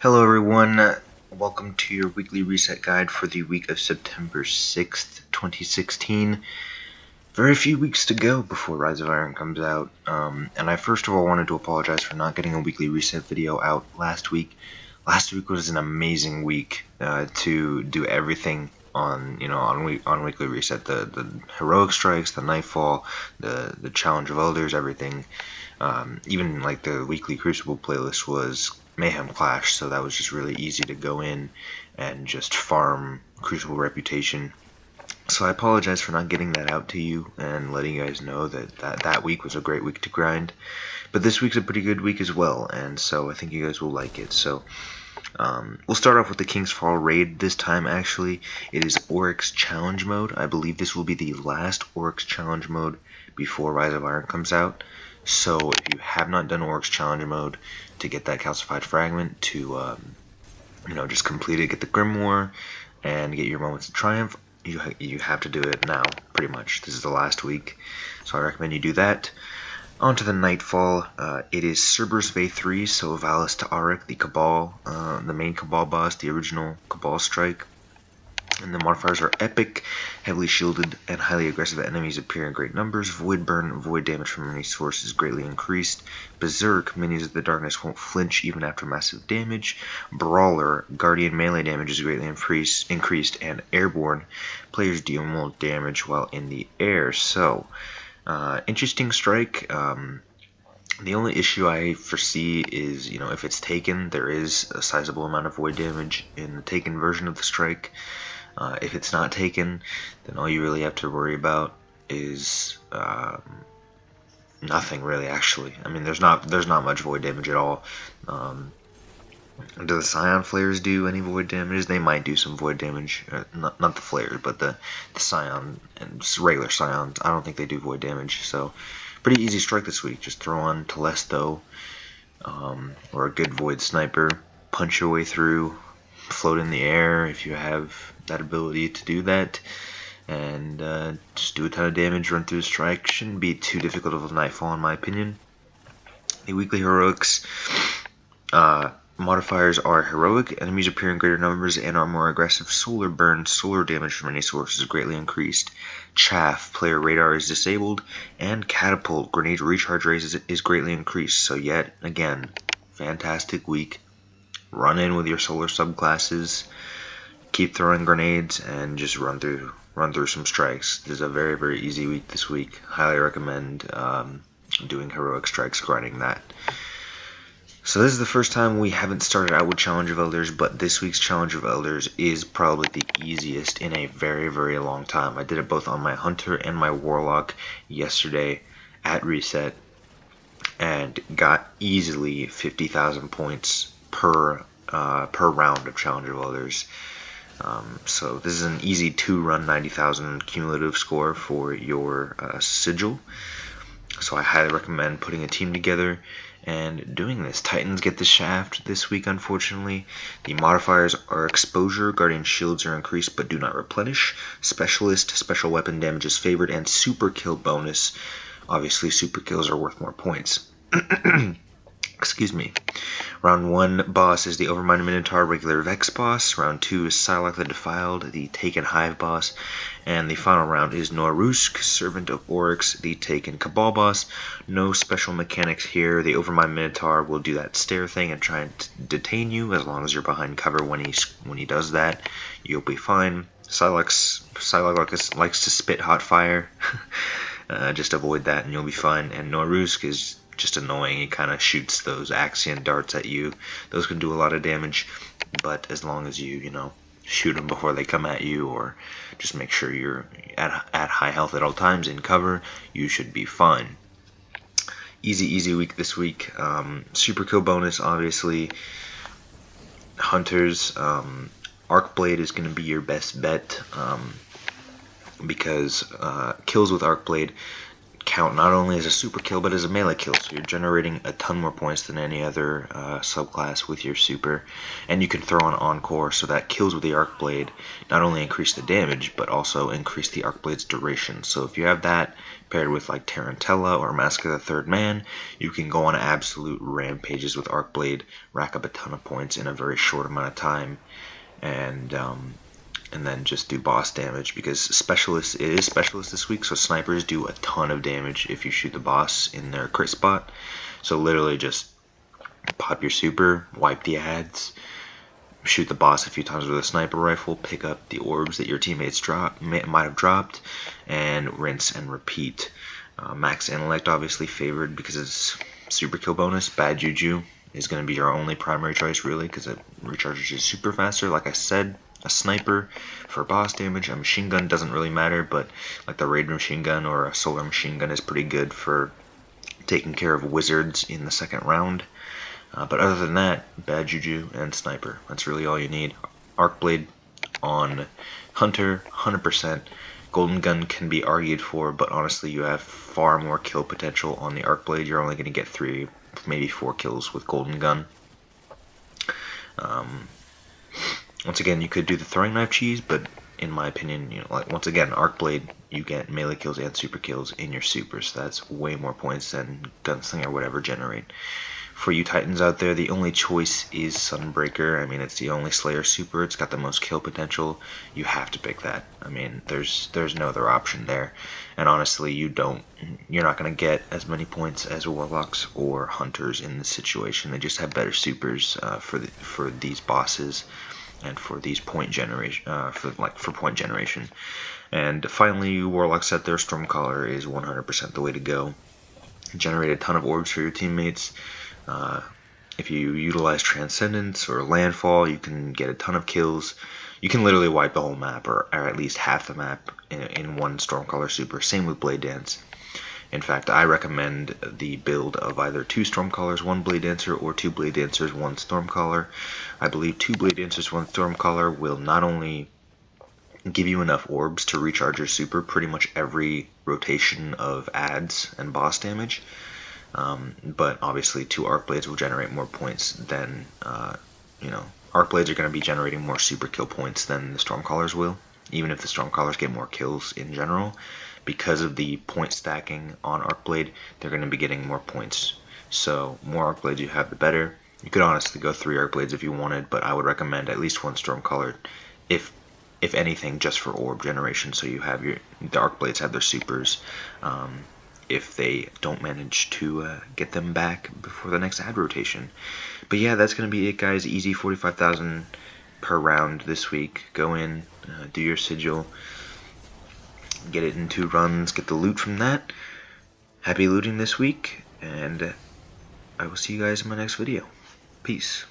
Hello everyone, welcome to your weekly reset guide for the week of September 6th, 2016. Very few weeks to go before Rise of Iron comes out, and I first of all wanted to apologize for not getting a weekly reset video out last week. Last week was an amazing week to do everything on weekly reset, the heroic strikes, the nightfall, the challenge of elders, everything. Even like the weekly Crucible playlist was Mayhem Clash, so that was just really easy to go in and just farm Crucible reputation. So I apologize for not getting that out to you and letting you guys know that week was a great week to grind. But this week's a pretty good week as well, and so I think you guys will like it. So we'll start off with the King's Fall raid this time. Actually, it is Oryx Challenge mode. I believe this will be the last Oryx Challenge mode before Rise of Iron comes out. So if you have not done Oryx Challenge mode to get that calcified fragment, to just complete it, get the Grimoire, and get your moments of triumph, you have to do it now, pretty much. This is the last week, so I recommend you do that. On to the Nightfall. It is Cerberus Bay 3, so Valis to Auric, the Cabal, the main Cabal boss, the original Cabal strike. And the modifiers are Epic, heavily shielded, and highly aggressive enemies appear in great numbers. Void Burn, void damage from any source is greatly increased. Berserk, minions of the darkness won't flinch even after massive damage. Brawler, guardian melee damage is greatly increased, and Airborne, players deal more damage while in the air. So, interesting strike. The only issue I foresee is, if it's taken, there is a sizable amount of void damage in the taken version of the strike. If it's not taken, then all you really have to worry about is nothing really. Actually, I mean, there's not much void damage at all. Do the Scion Flares do any void damage? They might do some void damage. Not the Flares, but the Scion and regular Scions. I don't think they do void damage. So, pretty easy strike this week. Just throw on Telesto or a good void sniper. Punch your way through. Float in the air if you have that ability to do that, and just do a ton of damage, run through the strike. Shouldn't be too difficult of a nightfall in my opinion. The weekly heroics modifiers are heroic, enemies appear in greater numbers and are more aggressive. Solar burn, solar damage from any source is greatly increased. Chaff, player radar is disabled, and catapult, grenade recharge rate is greatly increased. So yet again, fantastic week. Run in with your solar subclasses, keep throwing grenades, and just run through some strikes. This is a very, very easy week this week. Highly recommend doing heroic strikes, grinding that. So this is the first time we haven't started out with Challenge of Elders, but this week's Challenge of Elders is probably the easiest in a very, very long time. I did it both on my Hunter and my Warlock yesterday at Reset, and got easily 50,000 points per round of Challenge of Elders. So this is an easy 2-run 90,000 cumulative score for your sigil. So I highly recommend putting a team together and doing this. Titans get the shaft this week, unfortunately. The modifiers are exposure, guardian shields are increased but do not replenish. Specialist, special weapon damage is favored, and super kill bonus. Obviously super kills are worth more points. Excuse me. Round 1 boss is the Overmind Minotaur regular Vex boss. Round 2 is Psylocke the Defiled, the Taken Hive boss. And the final round is Norusk, Servant of Oryx, the Taken Cabal boss. No special mechanics here. The Overmind Minotaur will do that stare thing and try and detain you. As long as you're behind cover when he does that, you'll be fine. Psylocke likes to spit hot fire. Just avoid that and you'll be fine. And Norusk is just annoying. He kind of shoots those Axion darts at you. Those can do a lot of damage, but as long as you shoot them before they come at you, or just make sure you're at high health at all times in cover, you should be fine. Easy week this week. Super kill bonus, obviously. Hunters, Arcblade is going to be your best bet, because kills with Arcblade count not only as a super kill but as a melee kill, so you're generating a ton more points than any other subclass with your super. And you can throw on Encore, so that kills with the Arc Blade not only increase the damage but also increase the Arc Blade's duration. So if you have that paired with like Tarantella or Mask of the Third Man, you can go on absolute rampages with Arc Blade, rack up a ton of points in a very short amount of time, and then just do boss damage, because Specialist is Specialist this week, so snipers do a ton of damage if you shoot the boss in their crit spot. So literally just pop your super, wipe the ads, shoot the boss a few times with a sniper rifle, pick up the orbs that your teammates might have dropped, and rinse and repeat. Max Intellect obviously favored because it's super kill bonus. Bad Juju is going to be your only primary choice really, because it recharges you super faster. Like I said, a sniper for boss damage. A machine gun doesn't really matter, but like the raid machine gun or a solar machine gun is pretty good for taking care of wizards in the second round. But other than that, Bad Juju and sniper. That's really all you need. Arc Blade on Hunter, 100%. Golden Gun can be argued for, but honestly you have far more kill potential on the Arc Blade. You're only going to get 3, maybe 4 kills with Golden Gun. Once again, you could do the throwing knife cheese, but in my opinion, like once again, Arc Blade, you get melee kills and super kills in your supers. So that's way more points than Gunslinger would ever generate. For you Titans out there, the only choice is Sunbreaker. I mean, it's the only Slayer super. It's got the most kill potential. You have to pick that. I mean, there's no other option there. And honestly, you're not going to get as many points as Warlocks or Hunters in this situation. They just have better supers for these bosses and for these point generation, for point generation. And finally, Warlocks set their Stormcaller is 100% the way to go. Generate a ton of orbs for your teammates. If you utilize Transcendence or Landfall, you can get a ton of kills. You can literally wipe the whole map, or at least half the map in one Stormcaller super. Same with Blade Dance. In fact, I recommend the build of either 2 Stormcallers, 1 Blade Dancer, or 2 Blade Dancers, 1 Stormcaller. I believe 2 Blade Dancers, 1 Stormcaller will not only give you enough orbs to recharge your super pretty much every rotation of ads and boss damage, but obviously 2 Arc Blades will generate more points than, Arc Blades are going to be generating more super kill points than the Stormcallers will, even if the Stormcallers get more kills in general. Because of the point stacking on Arc Blade, they're going to be getting more points. So more Arc Blades you have, the better. You could honestly go 3 Arc Blades if you wanted, but I would recommend at least 1 Stormcaller, if anything, just for orb generation. So you have the Arc Blades have their supers. If they don't manage to get them back before the next ad rotation. But yeah, that's going to be it, guys. Easy 45,000 per round this week. Go in, do your sigil, get it in 2 runs, get the loot from that. Happy looting this week, and I will see you guys in my next video. Peace.